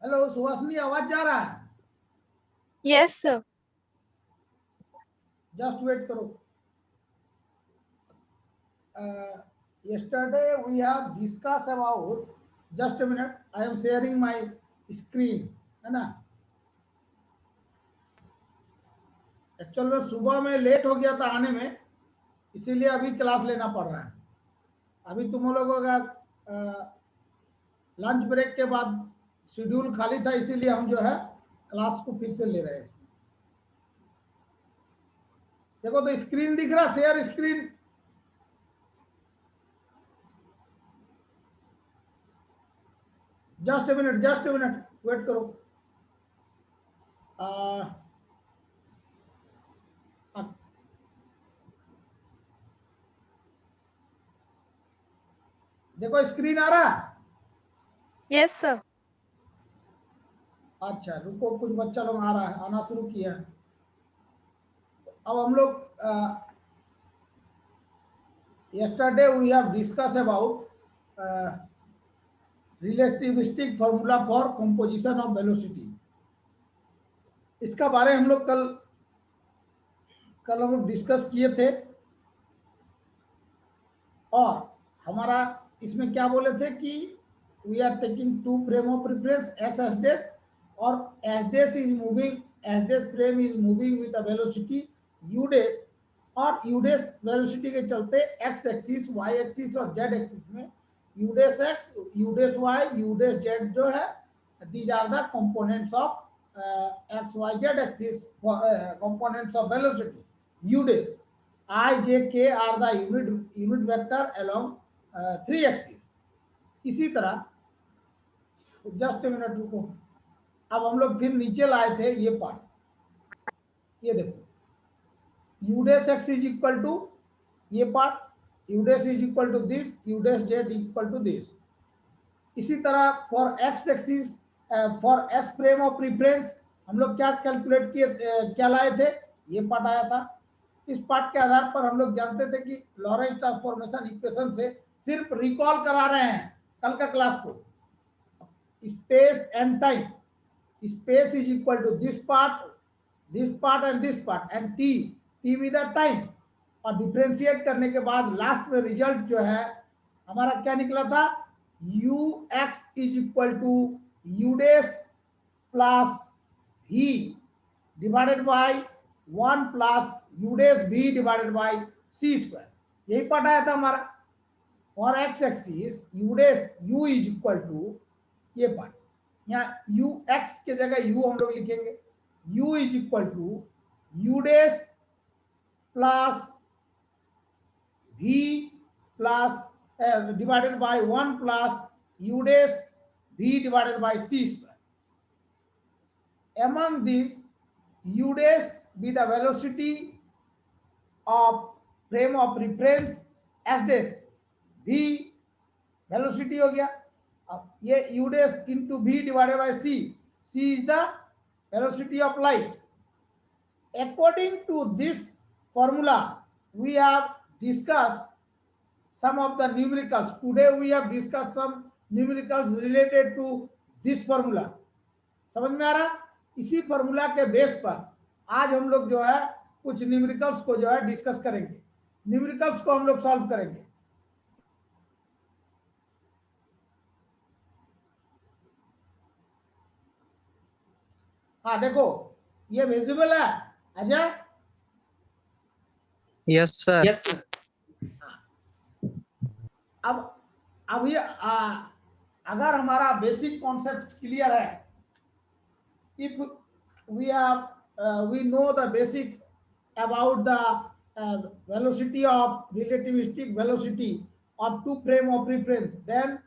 Hello Suhasini, आवाज जा रहा है? Yes, sir. जस्ट वेट करो. Yesterday we have discussed about, just a minute, I am sharing my screen, है ना. एक्चुअल में सुबह में लेट हो गया था आने में, इसीलिए अभी क्लास लेना पड़ रहा है. अभी तुम लोगों का लंच ब्रेक के बाद शेड्यूल खाली था, इसीलिए हम जो है क्लास को फिर से ले रहे हैं. देखो तो स्क्रीन दिख रहा, share screen. Just a minute wait करो. देखो स्क्रीन आ रहा है. Yes, sir. अच्छा रुको, कुछ बच्चा लोग आ रहा है, आना शुरू किया है. अब हम लोग yesterday we have discussed about relativistic formula for composition of velocity. इसका बारे हम लोग कल हम लोग डिस्कस किए थे. और हमारा इसमें क्या बोले थे कि we are taking two frame of reference S S dash, और S dash is moving, S dash frame is moving with a velocity U dash, और यू डेस वेलोसिटी के चलते एक्स एक्सिस, वाई एक्सिस और Z axis में U dash X, U dash Y, U dash Z जो है, these are the components of X Y Z axis, components of velocity U dash. I, J, K are the unit vector along 3 axis. इसी तरह just a minute रुको. अब हम लोग फिर नीचे लाए थे ये पार्ट, ये देखो, u dash x is equal to ये part, u dash is equal to this, u dash z equal to this. इसी तरह for x axis, for s frame of reference हम लोग क्या कैलकुलेट किए, क्या लाए थे, ये पार्ट आया था. इस पार्ट के आधार पर हम लोग जानते थे कि लॉरेंस ट्रांसफॉर्मेशन इक्वेशन से सिर्फ रिकॉल करा रहे हैं कल का क्लास को. Space and time, space is equal to this part and this part, and t with the time. और डिफ्रेंशिएट करने के बाद लास्ट में रिजल्ट जो है हमारा क्या निकला था, u x is equal to you dash plus v divided by 1 plus you dash v divided by C square. यही पार्ट आया था हमारा. और x axis u dash u is equal to ये पार्ट, यहाँ यू एक्स के जगह u हम लोग लिखेंगे, u is equal to you dash plus v plus divided by 1 plus you dash v divided by C square. Among these, u dash be the velocity of frame of reference, s dash v velocity हो गया. अब ये u dash into v divided by c is the velocity of light. According to this formula, we have discussed some of the numericals. Today we have discussed some numericals related to this formula. समझ में आ रहा? इसी formula के base पर आज हम लोग जो है कुछ न्यूमेरिकल्स को जो है डिस्कस करेंगे. न्यूमेरिकल्स को हम लोग सॉल्व करेंगे. हाँ देखो ये विजिबल है Ajay? Yes sir. Yes sir. अब ये अगर हमारा बेसिक कॉन्सेप्ट क्लियर है, if we know the basic about the velocity of relativistic velocity of two frame of reference, then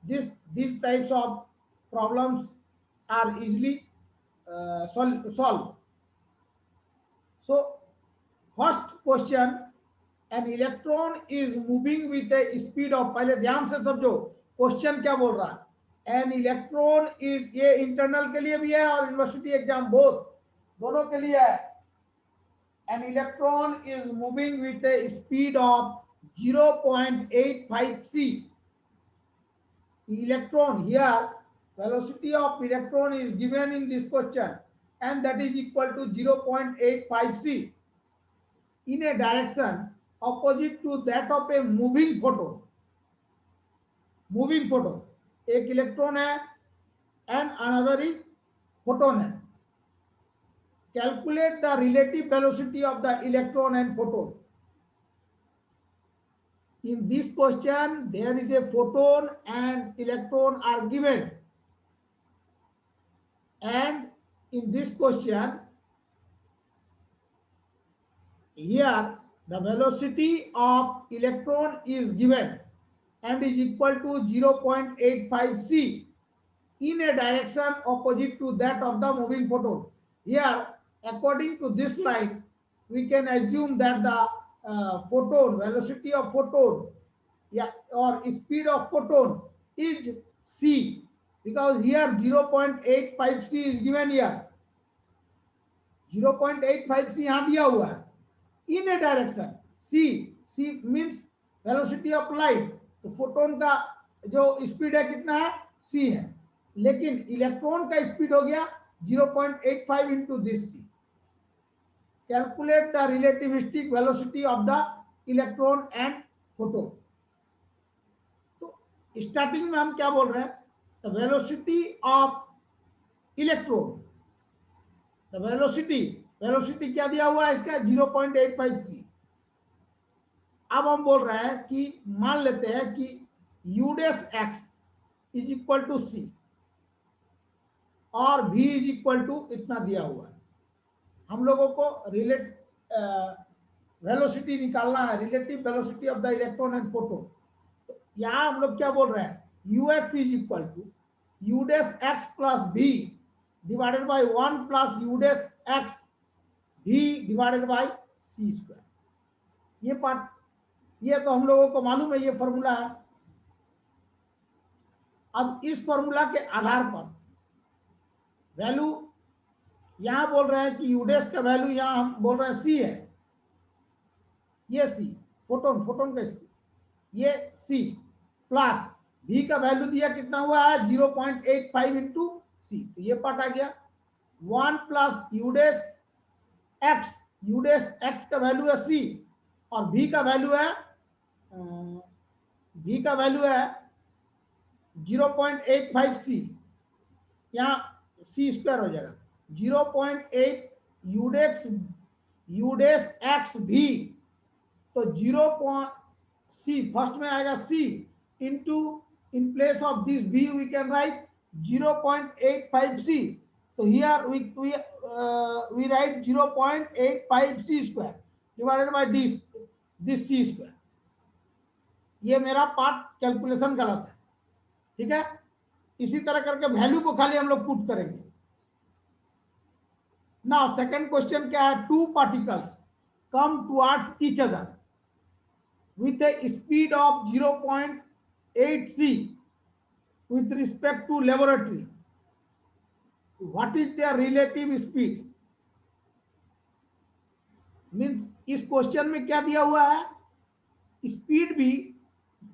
these types of problems are easily solved. So first question, an electron is moving with a speed of, पहले ध्यान से समझो question क्या बोल रहा है. An electron is, ये internal के लिए भी है और यूनिवर्सिटी एग्जाम बोथ दोनों के लिए है. An electron is moving with a speed of 0.85 c. Electron here velocity of electron is given in this question, and that is equal to 0.85 c in a direction opposite to that of a moving photon. Moving photon, एक electron है and another is photon है. Calculate the relative velocity of the electron and photon. In this question, there is a photon and electron are given. And in this question, here the velocity of electron is given and is equal to 0.85 c in a direction opposite to that of the moving photon. Here, according to this line, we can assume that the photon, velocity of photon, yeah, or speed of photon is c, because here 0.85 c is given here. 0.85 c यहाँ दिया हुआ है. In a direction, c means velocity of light. तो photon का जो speed है कितना है, c है, लेकिन इलेक्ट्रॉन का स्पीड हो गया 0.85 into this c. Calculate the relativistic velocity of the electron and photon. तो स्टार्टिंग में हम क्या बोल रहे हैं, the velocity of electron, the velocity क्या दिया हुआ है इसका 0.85 c. अब हम बोल रहे हैं कि मान लेते हैं कि u dash x is equal to c और v इज इक्वल टू इतना दिया हुआ है. हम लोगों को वेलोसिटी निकालना है, relative velocity of the electron and photon. तो यहाँ हम लोग क्या बोल रहे हैं, ux is equal to u dash x plus v divided by 1 plus u dash x v divided by c square. ये पार्ट, ये तो हम लोगों को मालूम है, ये फॉर्मूला है. अब इस फॉर्मूला के आधार पर वैल्यू यहां बोल रहे हैं कि यूडेस का वैल्यू यहां हम बोल रहे हैं सी है, ये सी फोटोन का ये सी प्लस भी का वैल्यू दिया कितना हुआ है 0.85 इंटू सी. तो ये पार्ट आ गया 1 प्लस यूडेस एक्स का वैल्यू है सी और भी का वैल्यू है 0.85 सी. यहाँ सी स्क्वायर हो जाएगा 0.8 यूडेस एक्स भी. तो 0. सी फर्स्ट में आएगा C into in place of this B we can write 0.85 C. तो here we write 0.85 c square divided by this c square. ये मेरा पार्ट कैलकुलेशन गलत है, ठीक है. इसी तरह करके वैल्यू को खाली हम लोग पुट करेंगे. नाउ सेकंड क्वेश्चन क्या है, to particles come towards each other with a speed of 0.8 c with respect to laboratory. What is their relative speed? Means इस क्वेश्चन में क्या दिया हुआ है, स्पीड भी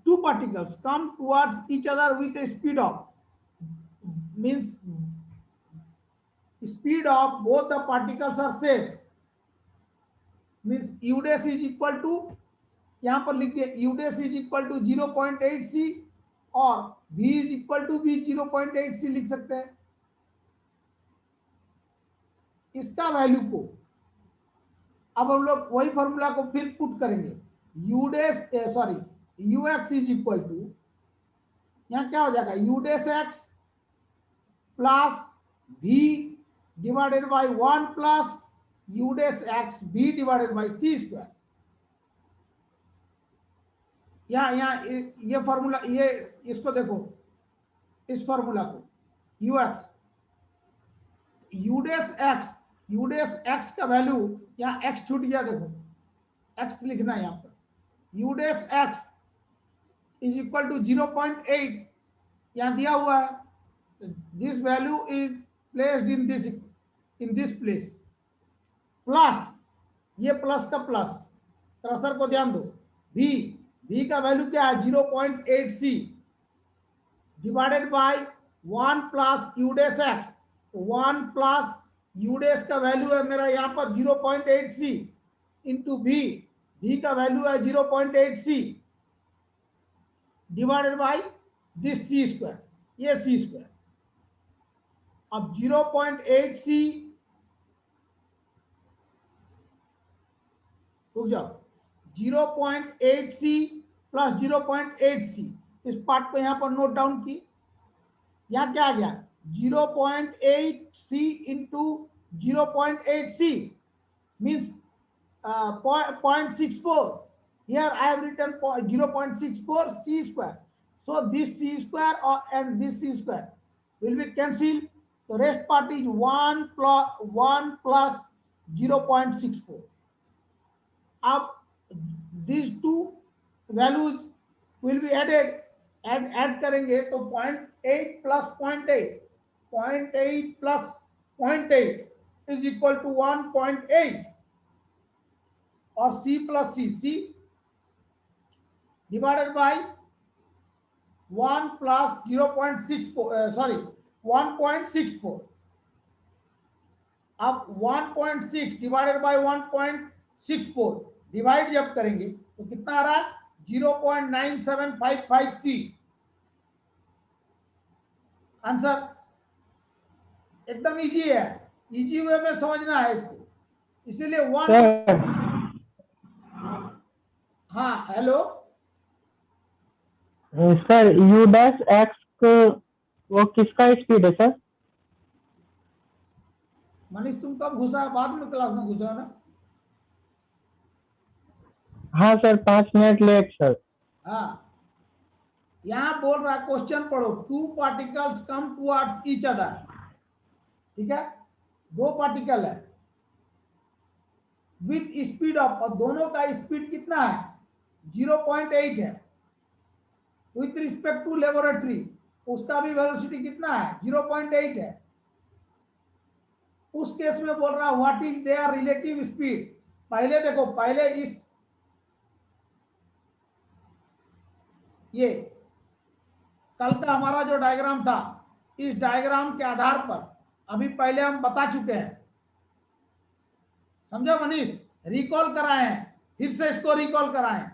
two particles come towards each other with a speed of, means speed of both the particles are same. Means U dash is equal to, यहां पर लिख दिया U dash is equal to 0.8 C और v इज इक्वल टू भी 0.8 सी लिख सकते हैं. इसका वैल्यू को अब हम लोग वही फॉर्मूला को फिर पुट करेंगे. ux इज इक्वल टू, यहाँ क्या हो जाएगा U dash X plus v divided by 1 plus U dash X v divided by c square. यहाँ ये फॉर्मूला, ये इसको देखो, इस फॉर्मूला को यूडेस एक्स का वैल्यू, यहाँ एक्स छूट गया, देखो एक्स लिखना है यहाँ पर. U dash X is equal to 0.8 यहाँ दिया हुआ है. This value is placed in this place plus, ये प्लस का प्लस, कर्सर को ध्यान दो, v का वैल्यू क्या है 0.8 c divided by 1 plus you dash X, 1 plus you dash का वैल्यू है मेरा यहाँ पर 0.8 सी इंटू भी, भी का वैल्यू है 0.8 c divided by this c square, ये सी स्क्वायर। अब 0.8 सी, रुक जाओ, 0.8 सी प्लस 0.8 सी, इस पार्ट को यहां पर नोट डाउन की। यहां क्या आ गया 0.8 C into 0.8 C means 0.64. Here I have written 0.64 c square. So this c square and this c square will be cancelled. The rest part is 1 plus 0.64. Up these two values will be added, and add करेंगे तो 0.8 plus 0.8, 0.8 plus 0.8 is equal to 1.8, और c plus c divided by 1 plus 0.64, sorry 1.64. अब 1.6 divided by 1.64 divide जब करेंगे तो कितना आ रहा है 0.9755 सी। आंसर एकदम इजी है, इजी वे में समझना है इसको, इसीलिए वन। हाँ hello sir, you dash x वो किसका स्पीड है सर? मनीष तुम कब घुसा, बाद में क्लास में घुसा ना? हाँ सर, 5 मिनट लेट सर। हाँ, यहां बोल रहा है क्वेश्चन पढ़ो, 2 particles come towards each other, ठीक है, 2 पार्टिकल है विथ स्पीड ऑफ, और दोनों का स्पीड कितना है 0.8 है। विथ रिस्पेक्ट टू लेबोरेटरी उसका भी वेलोसिटी कितना है 0.8 है। उस केस में बोल रहा है what is their relative speed. पहले देखो, पहले इस ये कल का हमारा जो डायग्राम था, इस डायग्राम के आधार पर अभी पहले हम बता चुके हैं, समझो मनीष, रिकॉल कराए हैं, फिर से इसको रिकॉल कराएं।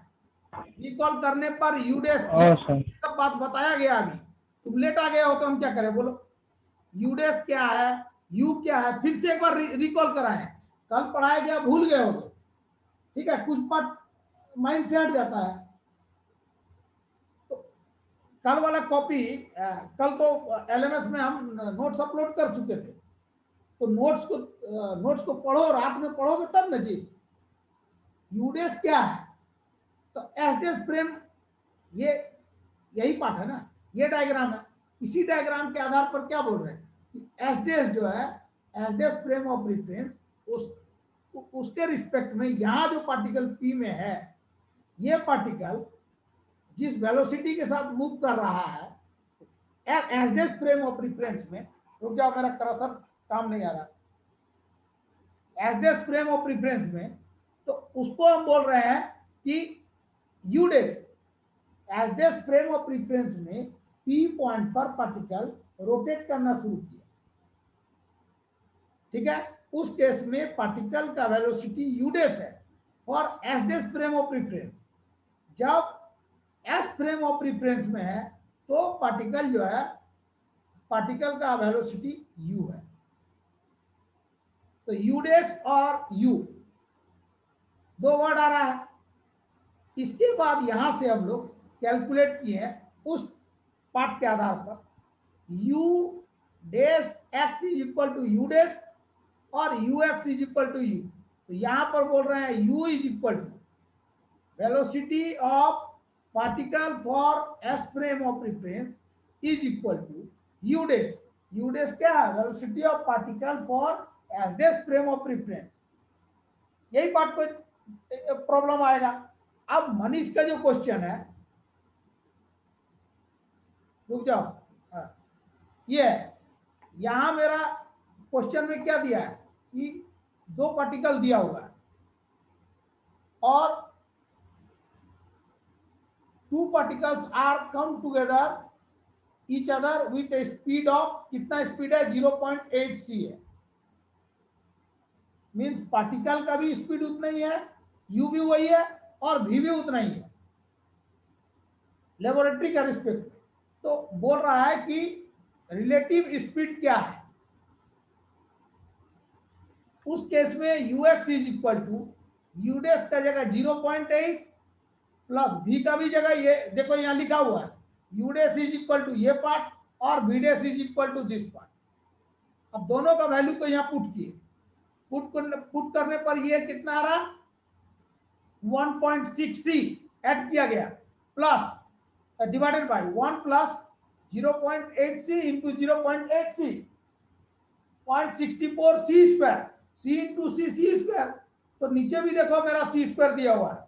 रिकॉल करने पर यूडेस सब बात बताया गया। अभी तुम लेट आ गए हो तो हम क्या करें बोलो, यूडेस क्या है, यू क्या है, फिर से एक बार रिकॉल कराएं। कल पढ़ाया गया भूल गए हो तो ठीक है, कुछ पार्ट माइंड से हट जाता है। तो कल वाला कॉपी, कल तो एलएमएस में हम नोट्स अपलोड कर चुके थे, तो नोट्स को पढ़ो, रात में पढ़ोगे तब ना जी। यूडेस क्या है, तो एस डेस फ्रेम, ये यही पार्ट है ना, ये डायग्राम है। इसी डायग्राम के आधार पर क्या बोल रहे हैं कि एस डेस जो है, S dash frame of reference, उसके रिस्पेक्ट में यहाँ जो पार्टिकल पी में है, ये पार्टिकल जिस वेलोसिटी के साथ मूव कर रहा है S dash frame of reference में, तो क्या मेरा कर्सर काम नहीं आ रहा, S dash frame of reference में, तो उसको हम बोल रहे हैं कि U dash S dash frame of reference में पी पॉइंट पर पार्टिकल रोटेट करना शुरू किया, ठीक है। उस केस में पार्टिकल का वेलोसिटी यूडेस है और S dash frame of reference. जब एस फ्रेम ऑफ रेफरेंस में है तो पार्टिकल जो है, पार्टिकल का वेलोसिटी यू है। तो यूडेस और यू दो वर्ड आ रहा है। इसके बाद यहां से हम लोग कैलकुलेट किए हैं उस पार्ट के आधार पर, U dash X is equal to you dash और U x is equal to U. तो यहां पर बोल रहे हैं U is equal to velocity of particle for S frame of reference is equal to you dash. U dash क्या है, velocity of particle for S dash frame of reference. यही part को प्रॉब्लम आएगा। अब मनीष का जो क्वेश्चन है, रुक जाओ, ये यहां मेरा क्वेश्चन में क्या दिया है कि 2 पार्टिकल दिया हुआ है और 2 particles are come together each other with a speed of, कितना स्पीड है 0.8 c है, मीन्स पार्टिकल का भी स्पीड उतना ही है, u भी वही है और v भी उतना ही है लेबोरेटरी का रिस्पेक्ट में। तो बोल रहा है कि रिलेटिव स्पीड क्या है, उस केस में ux is equal to u dash का जगह 0.8 प्लस v का भी जगह, ये देखो यहाँ लिखा हुआ है u dash is equal to ये पार्ट और v dash is equal to this part. अब दोनों का वैल्यू को यहाँ पुट किए, पुट करने पर ये कितना आ रहा 1.6c ऐड किया गया plus divided by 1 plus 0.8c into 0.8c 0.64 c square, c into C C square. तो नीचे भी देखो मेरा c स्क्वायर दिया हुआ है,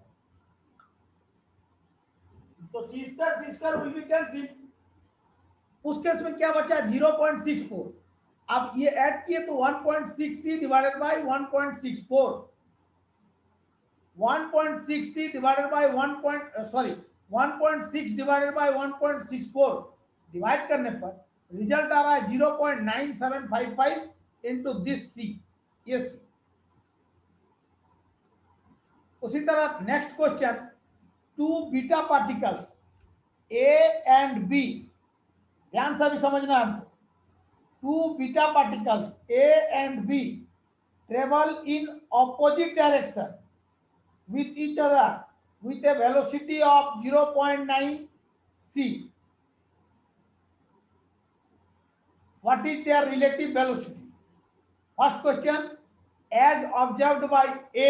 तो c square will be cancel. उस केस में क्या बचा 0.64, अब ये ऐड किए तो 1.6c divided by 1.64, 1.6c divided by 1.6 divided by 1.64 divide करने पर रिजल्ट आ रहा है 0.9755 इंटू दिस c, ये c। उसी तरह next question, two beta particles a and b, ध्यान से भी समझना हमको। Two beta particles a and b travel in opposite direction with each other with a velocity of 0.9 c. What is their relative velocity? First question, as observed by a.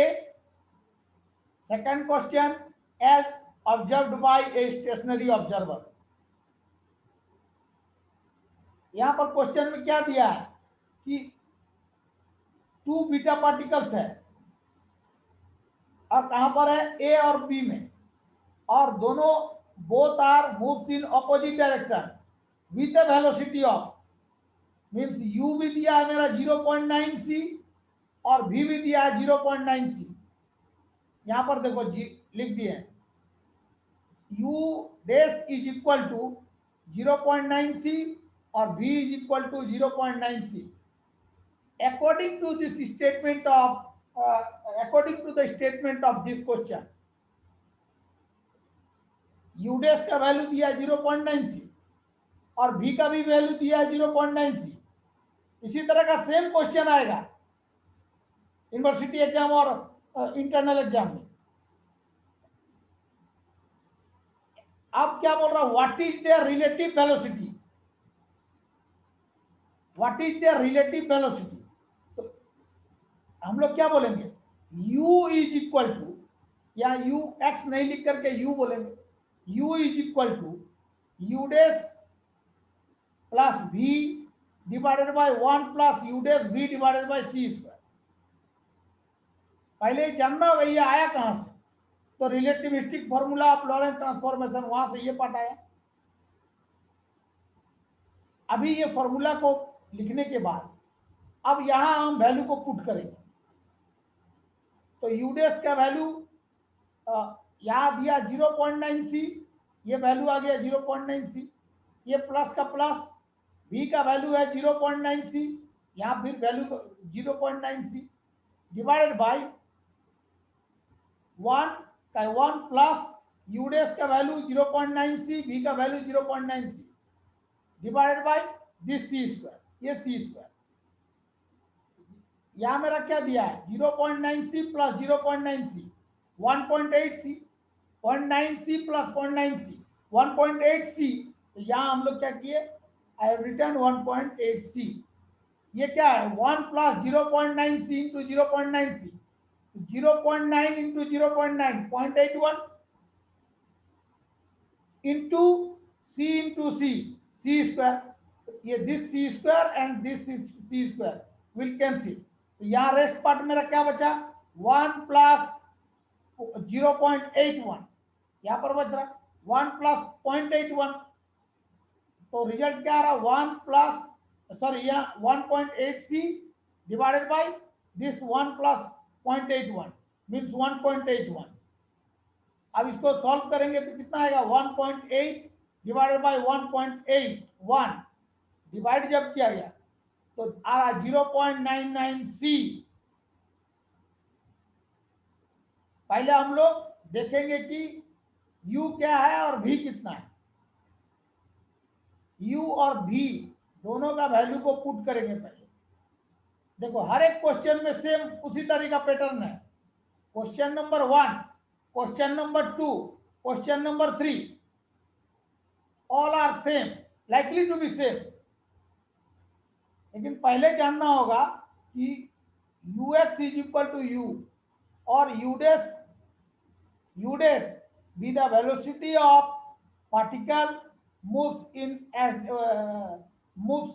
Second question, as observed by a stationary observer. यहां पर question में क्या दिया है कि to beta particles है और कहां पर है ए और बी में, और दोनों both are moves in opposite direction with the velocity of, means u भी दिया है मेरा 0.9 c और v भी दिया है 0.9 c। यहां पर देखो लिख दिए u dash is equal to 0.9 c और v is equal to 0.9 c. According to this statement of according to the statement of this question, u dash का वैल्यू दिया 0.9 c और v का भी वैल्यू दिया 0.9 c। इसी तरह का सेम क्वेश्चन आएगा यूनिवर्सिटी एग्जाम और इंटरनल एग्जाम में। अब क्या बोल रहा हूं, what is their relative velocity, what is their relative velocity. तो हम लोग क्या बोलेंगे, u इज इक्वल टू, या u x नहीं लिख करके u बोलेंगे, u is equal to u dash plus v divided by 1 plus u dash v divided by c square. पहले जानना भैया आया कहां से, तो relativistic formula of Lorentz transformation, वहां से ये पार्ट आया। अभी ये फॉर्मूला को लिखने के बाद अब यहां हम वैल्यू को पुट करेंगे, तो u डैश का वैल्यू यहां दिया 0.9 c, ये वैल्यू आ गया 0.9 c, ये प्लस का प्लस, v का वैल्यू है 0.9 c, यहां फिर value 0.9 c divided by 1 plus u dash का वैल्यू 0.9 c, v का value 0.9 c divided by this c square, ये c स्क्वायर। यहां मेरा क्या दिया है 0.9 c plus 0.9 c 1.8 c, 0.9 c plus 0.9 c 1.8 c। तो यहां हम लोग क्या किए, आई हैव रिटन 1.8 c। ये क्या है 1 plus 0.9 c into 0.9 c, 0.9 into 0.9 0.81 into c into c square, ये this c square and this c square will cancel. तो यहाँ रेस्ट पार्ट मेरा क्या बचा 1 प्लस 0.81, यहाँ पर बच रहा 1 प्लस 0.81, तो रिजल्ट क्या आ रहा 1 प्लस सॉरी यहाँ 1.8c divided by this 1 plus 0.81 means 1.81। अब इसको सॉल्व करेंगे तो कितना आएगा 1.8 डिवाइडेड बाय 1.8 1 डिवाइड जब किया गया तो आ रहा 0.99c। पहले हम लोग देखेंगे कि u क्या है और v कितना है। u और v दोनों का वैल्यू को पुट करेंगे पहले। देखो हर एक क्वेश्चन में सेम उसी तरह का पैटर्न है। Question number 1, question number 2, question number 3 all are same, likely to be same. लेकिन पहले जानना होगा कि ux is equal to u और u dash be the velocity of particle moves in as moves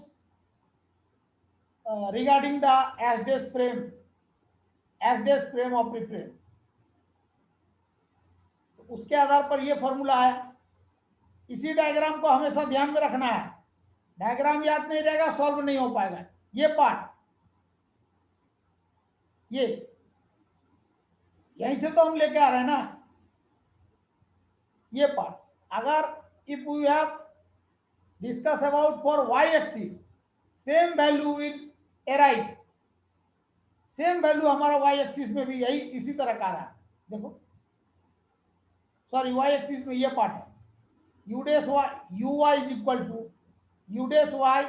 regarding the s dash frame of reference। उसके आधार पर ये formula है। इसी डायग्राम को हमेशा ध्यान में रखना है। डायग्राम याद नहीं रहेगा सॉल्व नहीं हो पाएगा। ये पार्ट ये यहीं से तो हम लेके आ रहे हैं ना। ये पार्ट अगर if we have discuss about for y axis same value will arrive. Same value हमारा y एक्सिस में भी यही इसी तरह का रहा है। देखो सॉरी y एक्सिस में ये पार्ट है u dash y uy is equal to u dash y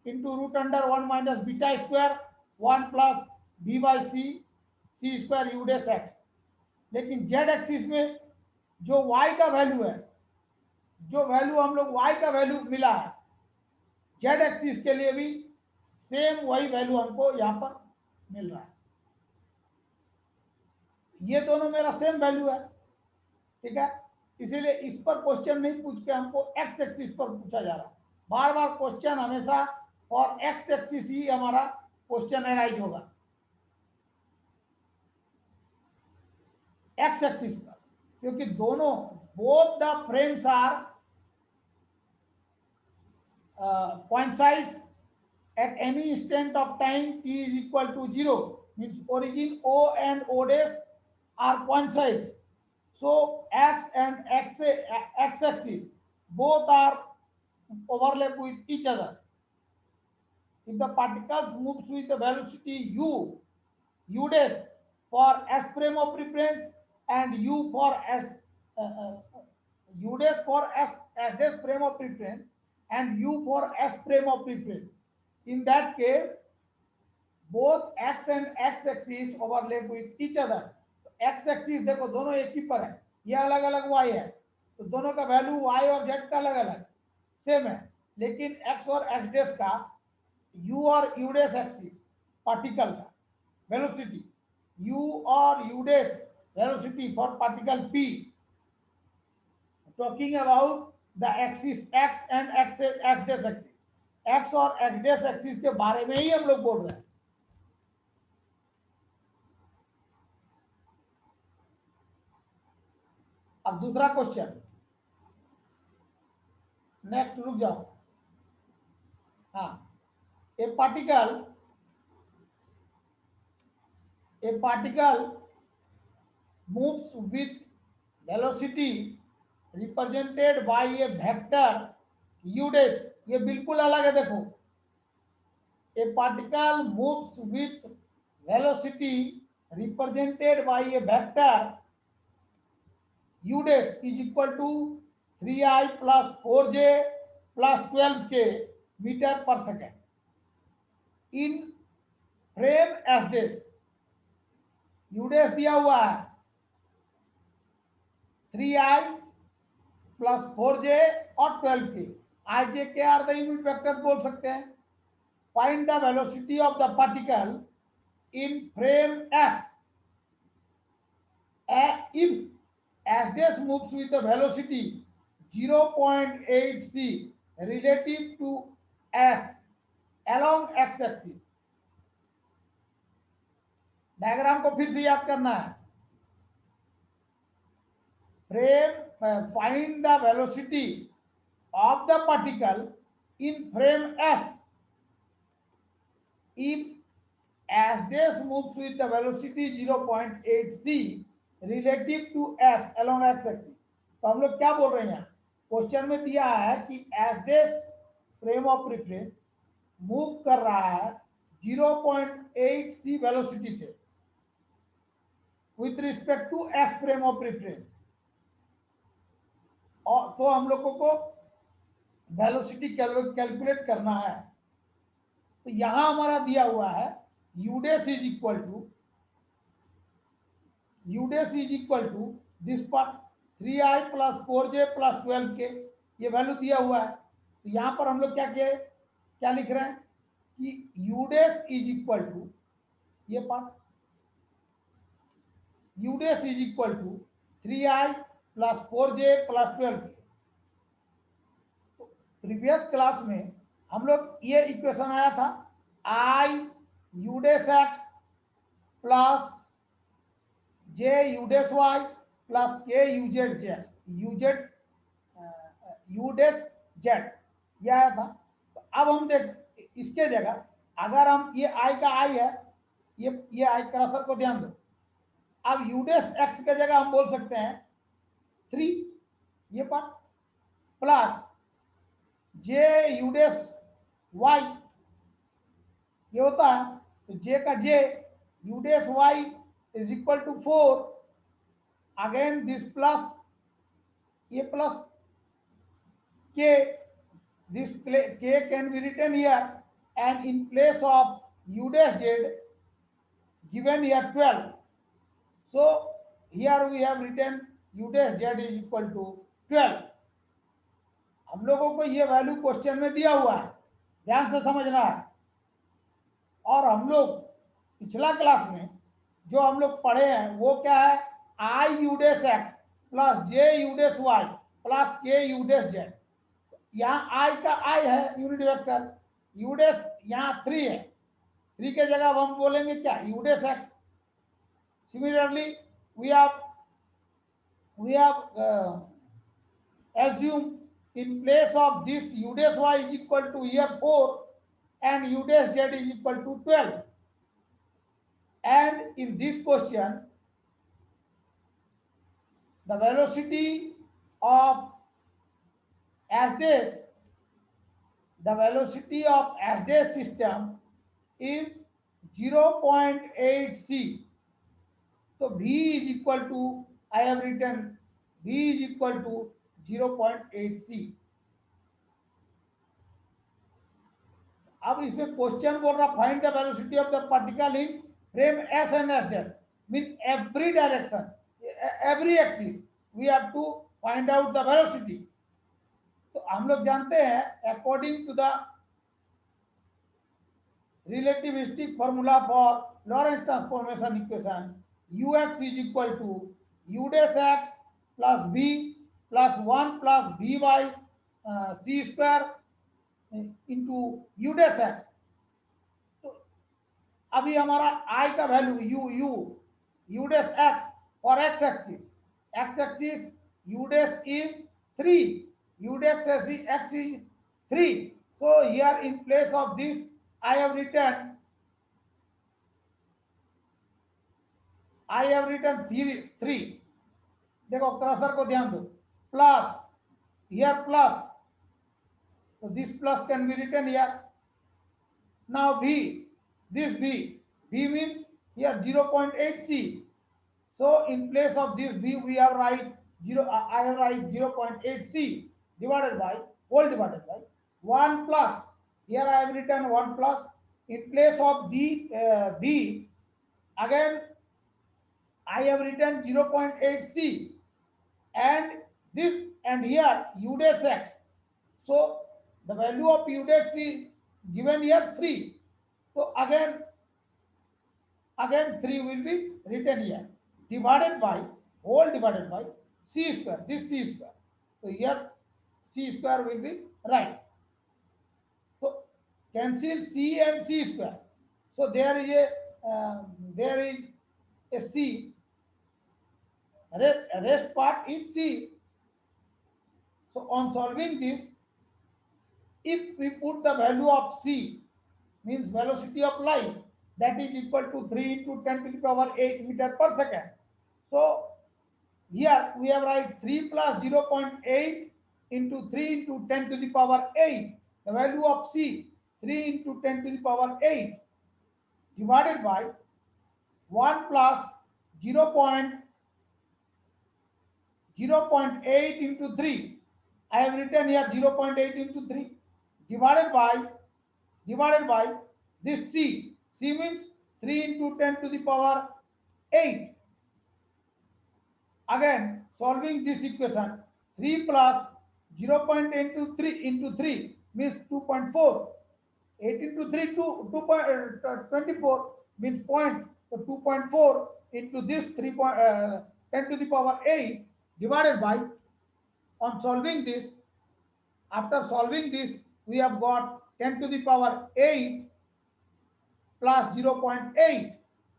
into root under 1 minus beta square 1 plus b by c c square u dash x। लेकिन z एक्सिस में जो y का value है, जो value हम लोग y का value मिला है, z एक्सिस के लिए भी सेम वही वैल्यू हमको यहाँ पर मिल रहा है। ये दोनों मेरा सेम वैल्यू है, ठीक है। इसीलिए इस पर क्वेश्चन नहीं पूछ के हमको x एक्सिस पर पूछा जा रहा है। बार बार क्वेश्चन हमेशा और x एक्सिस ही हमारा क्वेश्चन एराइज होगा, x एक्सिस पर, क्योंकि दोनों both the frames are coincides at any instant of time t is equal to 0, means origin o and o dash are coincides, so x and x axis both are overlap with each other. If the particles moves with the velocity u dash for s frame of reference and u for s u dash for s dash frame of reference and u for s frame of reference, in that case both x and x axis overlap with each other। x axis देखो दोनों एक ही पर है, ये अलग अलग y है, तो दोनों का वैल्यू y और z का अलग अलग सेम है। लेकिन x और x डैश का u और u डैश एक्सिस पार्टिकल का वेलोसिटी, u और u dash velocity for particle p, talking about the axis x and x dash axis, x और x डैश एक्सिस के बारे में ही हम लोग बोल रहे हैं। अब दूसरा क्वेश्चन, नेक्स्ट रुक जाओ। हाँ, ए particle moves with velocity represented by a vector u dash, ये बिल्कुल अलग है। देखो a particle moves with velocity represented by a vector u dash is equal to 3i plus 4j plus 12k metre पर second in frame S dash. u dash दिया हुआ है 3i plus 4j और 12k। i j के are the unit vector बोल सकते हैं। Find the velocity of the particle in frame s if s dash moves with the velocity 0.8 c relative to s along x axis। Diagram को फिर से याद करना है। Frame find the velocity of the particle in frame s if s dash moves with the velocity 0.8 c relative to s along x axis। तो हम लोग क्या बोल रहे हैं, क्वेश्चन में दिया है कि s dash frame of reference move कर रहा है 0.8 c वेलोसिटी से with respect to S frame of reference, और तो हम लोगों को वेलोसिटी कैलकुलेट करना है। तो यहां हमारा दिया हुआ है U dash is equal to this part 3i plus 4j plus 12k, ये वैल्यू दिया हुआ है। तो यहां पर हम लोग क्या लिख रहे हैं कि यूडेस इज इक्वल टू ये part, U dash is equal to 3i plus 4j plus 12k। तो प्रीवियस क्लास में हम लोग ये इक्वेशन आया था i U dash X plus j यूडेस y plus k U Z z, यह आया था। तो अब हम देख इसके जगह अगर हम ये i का i है, ये i कर्सर को ध्यान दो, अब यूडेस x के जगह हम बोल सकते हैं 3 ये पार्ट प्लस j यूडेस y ये होता है, तो j का j यूडेस y is equal to 4, again this plus ये plus k, this k can be written here, and in place of u dash z given here 12, so here we have written u dash z is equal to 12। हम लोगों को ये value question में दिया हुआ है, ध्यान से समझना है। और हम लोग पिछला क्लास में जो हम लोग पढ़े हैं वो क्या है, आई यूडेस एक्स प्लस जे यूडेस वाई प्लस के यूडेस जेड। यहाँ आई का आई है यूनिट वेक्टर, यूडेस यहाँ 3 है, 3 के जगह हम बोलेंगे क्या, U dash X. Similarly we have assume in place of this u dash y is equal to here 4 and u dash z is equal to 12, and in this question the velocity of as dash system is 0.8 c, so v is equal to, I have written v is equal to 0.8 c। अब इसमें question बोल रहा find the velocity of the particle in frame S and S dash, mean every direction, every axis we have to find out the velocity. तो हम लोग जानते हैं according to the relativistic formula for Lorentz transformation equation, ux is equal to u dash x plus v plus 1 plus v by c square into u dash x। तो अभी हमारा i का value u dash x और x axis u dash is 3, u dash x is 3, so here in place of this I have written 3, देखो crusher को ध्यान दो, plus here plus, so this plus can be written here। now this v means here 0.8 c, so in place of this v we have write 0.8 c divided by 1 plus, here I have written 1 plus, in place of the v again I have written 0.8 c, and this and here u dash x, so the value of u dash is given here 3, so again 3 will be written here, divided by c square, this c square, so here c square will be right, so cancel c and c square, so there is a c, rest part is c. So on solving this, if we put the value of c, means velocity of light, that is equal to 3 into 10 to the power 8 meter per second. So here we have write 3 plus 0.8 into 3 into 10 to the power 8, the value of C 3 into 10 to the power 8 divided by 1 plus 0.8 into 3. I have written here 0.8 into 3 divided by this C. C means 3 into 10 to the power 8. Again, solving this equation, 3 plus 0.8 into 3 means 2.4. 8 into 3, 24 means point. So 2.4 into this 10 to the power 8 divided by, on solving this, after solving this, we have got 10 to the power 8 plus 0.8.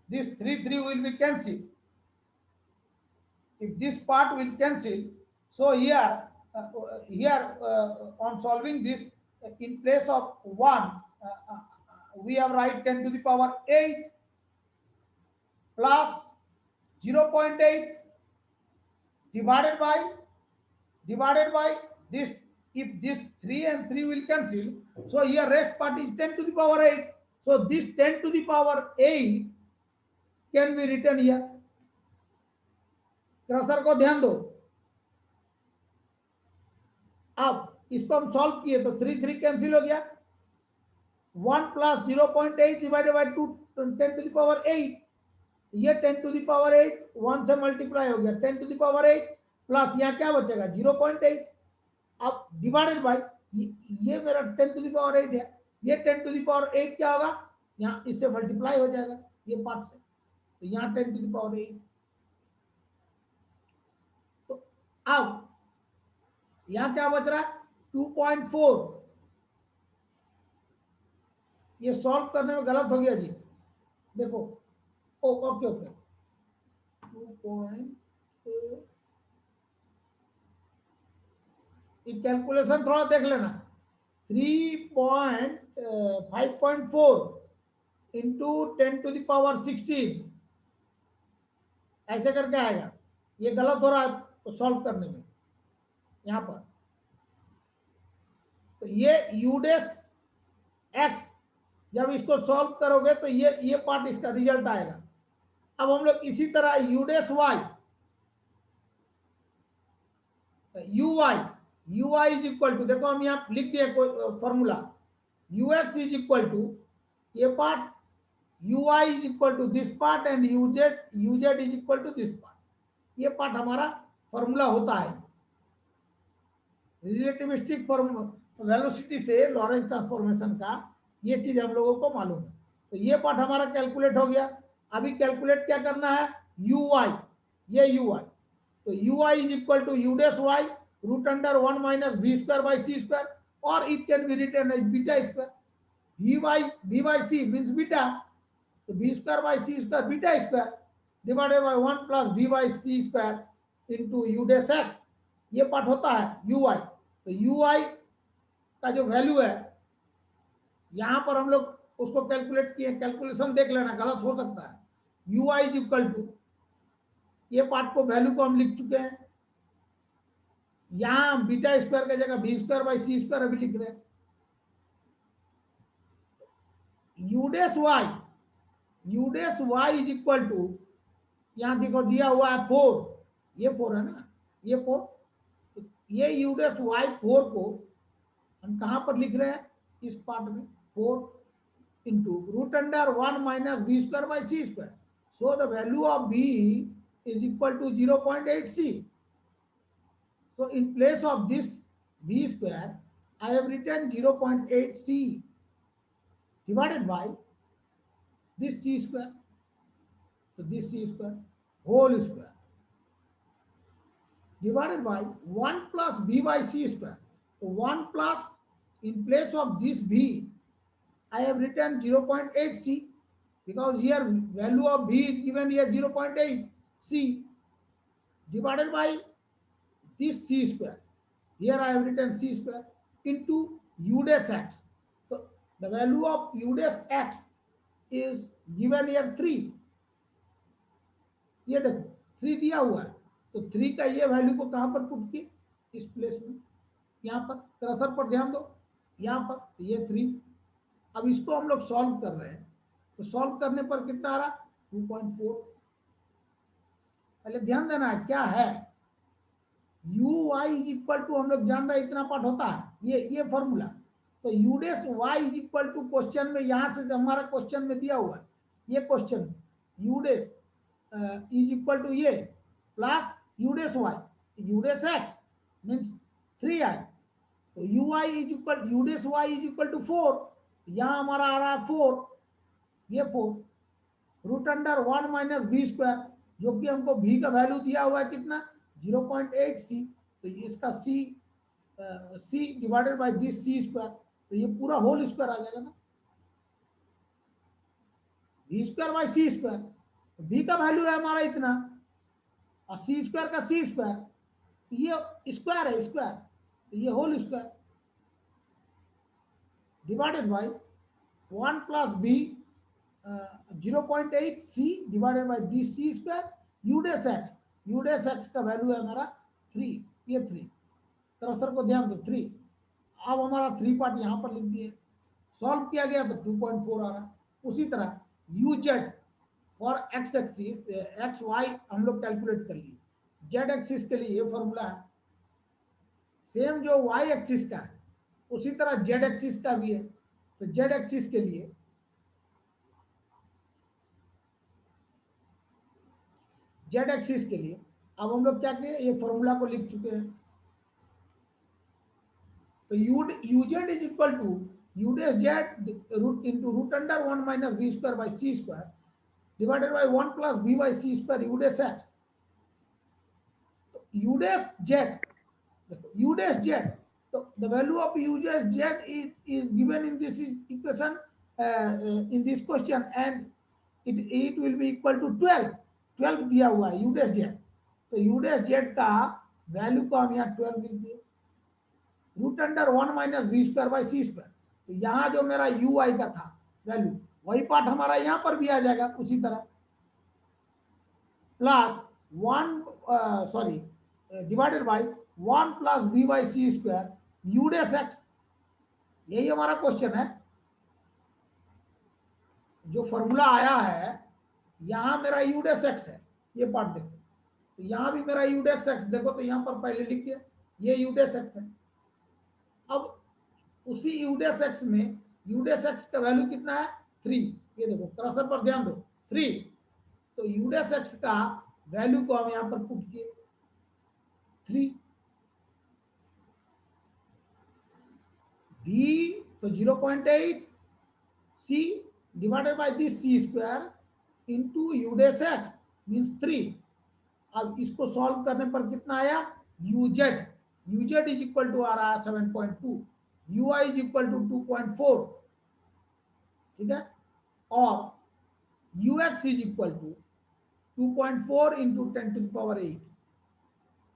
This 3 will be cancelled. If this part will cancel, so here on solving this, in place of 1, we have write 10 to the power 8 plus 0.8 divided by this. If this 3 and 3 will cancel, so here rest part is 10 to the power 8. So this 10 to the power 8 can be written here. Crusher को ध्यान दो. अब इसको हम solve किए तो 3 cancel हो गया. 1 plus 0.8 divided by 2 10 to the power 8. ये 10 टू द पावर 8 1 से मल्टीप्लाई हो गया. 10 टू द पावर 8 प्लस यहाँ क्या बचेगा 0.8. अब डिवाइडेड बाय ये मेरा 10 टू द पावर 8 है. ये 10 टू द पावर 8 क्या होगा, यहाँ इससे मल्टीप्लाई हो जाएगा ये पार्ट से. तो यहाँ 10 टू द पावर 8. तो अब यहाँ क्या बच रहा है 2.4. ये सॉल्व करने में गलत हो गया जी. देखो ओके 2.4. कैलकुलेशन थोड़ा देख लेना. 5.4 इंटू 10 टू द पावर 16 ऐसे करके आएगा. ये गलत हो रहा है तो सॉल्व करने में यहाँ पर. तो ये यूडेक्स एक्स जब इसको सॉल्व करोगे तो ये पार्ट इसका रिजल्ट आएगा. अब हम लोग इसी तरह U dash Y U Y is equal to, देखो हम यहाँ लिख दिए formula. U x is equal to ये part, U Y is equal to this part and U Z is equal to this part. ये पार्ट हमारा फॉर्मूला होता है. रिलेटिविस्टिक वेलोसिटी से लॉरेंस ट्रांसफॉर्मेशन का ये चीज हम लोगों को मालूम है. तो ये पार्ट हमारा कैलकुलेट हो गया. अभी कैलकुलेट क्या करना है यू वाई, ये यू वाई. तो U Y is equal to you dash Y root under 1 minus V square by C square, और it can be written as beta square. V by C means beta, तो B square by C square beta square divided by 1 plus V by C square into U dash X. ये part होता है U Y. तो U Y का जो value है यहाँ पर हम लोग उसको कैलकुलेट किए. कैलकुलेशन देख लेना, गलत हो सकता है. U I is equal to ये पार्ट को वैल्यू को हम लिख चुके हैं. यहाँ बीटा स्क्वायर की जगह B square by C square अभी लिख रहे हैं. U dash Y is equal to, यहाँ देखो दिया हुआ है 4, ये 4 है ना, ये 4. ये यूडेस वाई 4 को हम कहाँ पर लिख रहे हैं इस पार्ट में 4 into root under 1 minus B square by C square. So the value of B is equal to 0.8 C. So in place of this b square, I have written 0.8 c divided by this c square. So this c square whole square divided by 1 plus b by c square. So 1 plus, in place of this b, I have written 0.8 c because here value of b is given here 0.8 c divided by this c square. Here I have written c square into u dash x. So the value of u dash x is given here 3. ये देखो 3 दिया हुआ है. तो 3 का ये value को कहाँ पर पुट किए इस प्लेस में, यहाँ पर क्रसर पर ध्यान दो. यहाँ पर ये 3। अब इसको हम लोग सॉल्व कर रहे हैं, तो सॉल्व करने पर कितना आ रहा 2.4। पहले ध्यान देना है क्या है, U Y is equal to, हम लोग जान रहे हैं इतना पार्ट होता है, ये फॉर्मूला। तो U dash Y is equal to, question में यहां से हमारा क्वेश्चन में दिया हुआ है, ये question U dash is equal to ये plus you dash Y, U dash X means 3i, तो U I is equal, U dash Y is equal to 4, यहाँ हमारा आ रहा है 4, ये 4 root under 1 minus B square, जो कि हमको v का वैल्यू दिया हुआ है कितना 0.8 c, तो इसका c divided by this c square, तो ये पूरा होल स्क्वायर आ जाएगा ना, v square by c square, v का वैल्यू है हमारा इतना और c स्क्वायर का c स्क्वायर, ये स्क्वायर है स्क्वायर, तो ये whole square divided by 1 plus b 0.8 c divided by this c square, U dash X का वैल्यू है हमारा 3, ये 3 तरफ को ध्यान दो 3। अब हमारा 3 पार्ट यहाँ पर लिख दिए, सॉल्व किया गया तो 2.4 आ रहा। उसी तरह यू जेड और एक्स एक्सिस एक्स वाई हम लोग कैलकुलेट कर लिए, जेड एक्सिस के लिए ये फॉर्मूला है, सेम जो वाई एक्सिस का है उसी तरह जेड एक्सिस का भी है। तो जेड एक्सिस के लिए अब हम लोग क्या किए, ये फॉर्मूला को लिख चुके हैं। तो U Z is equal to you dash Z root into root under 1 minus B square by C square divided by 1 plus B by C square U dash X. तो U dash Z, so the value of u dash z is given in this equation, in this question, and it will be equal to 12 दिया हुआ है u dash z, तो u dash z का value को हम यहाँ 12 लिख दिए, root under 1 minus B square by C square, तो यहाँ जो मेरा u i का था वैल्यू वही पार्ट हमारा यहाँ पर भी आ जाएगा उसी तरह, plus 1 divided by 1 plus B by C square U dash X, यही हमारा क्वेश्चन है। जो फॉर्मूला आया है यहां मेरा यू डेस एक्स है, ये पार्ट देखो, तो यहां भी मेरा यू डेस एक्स देखो, तो यहां पर पहले लिख दिया ये यू डेस एक्स है। अब उसी यू डेस एक्स में यू डेस एक्स का वैल्यू कितना है 3, ये देखो कर्सर पर ध्यान दो 3, तो यू डेस एक्स का वैल्यू को हम यहां पर पुट किए 3, b तो 0.8 c divided by this c square into U dash X means 3। अब इसको सॉल्व करने पर कितना आया U Z is equal to आ रहा है 7.2, U I is equal to 2.4, ठीक है, और U x is equal to 2.4 into 10 to the power 8,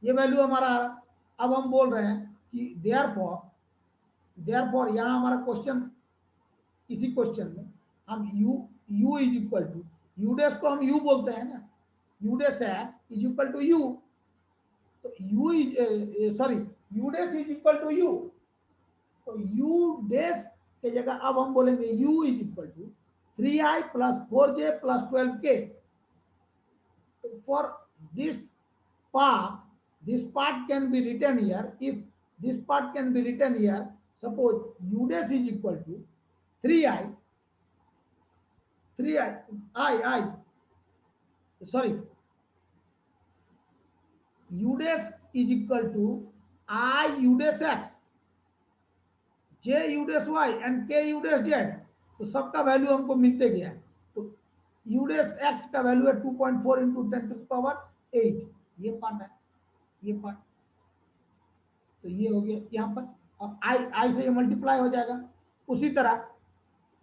ये वैल्यू हमारा। अब हम बोल रहे हैं कि देयरफॉर यहाँ हमारा क्वेश्चन, इसी क्वेश्चन में हम u is equal to you dash को हम u बोलते हैं ना, U dash X is equal to u, तो U dash is equal to u, तो यू डेस के जगह अब हम बोलेंगे u is equal to 3i plus 4j plus 12k। For this part can be written here, if this part can be written here, suppose u dash is equal to 3i, u dash is equal to I u dash x, j u dash y and k u dash z, तो सबका value हमको मिलते गया है। तो u dash x का value है 2.4 into 10 to the power 8, ये पार्ट है, ये पार्ट, तो ये हो गया यहाँ पर, और आई से ये मल्टीप्लाई हो जाएगा। उसी तरह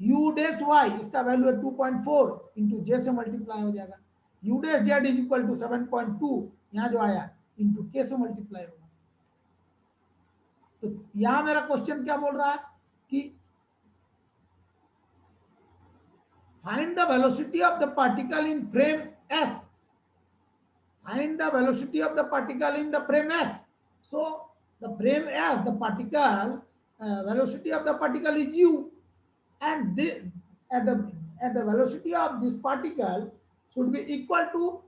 यू डेस वाई इसका वैल्यू है 2.4 इंटू जे से मल्टीप्लाई हो जाएगा, U dash Z is equal to 7.2 यहाँ जो आया इंटू के से मल्टीप्लाई होगा। तो यहाँ मेरा क्वेश्चन क्या बोल रहा है कि find the velocity of the particle in frame S, find the velocity of the particle in the frame S. So the frame S, the particle velocity of the particle is u, and at the velocity of this particle should be equal to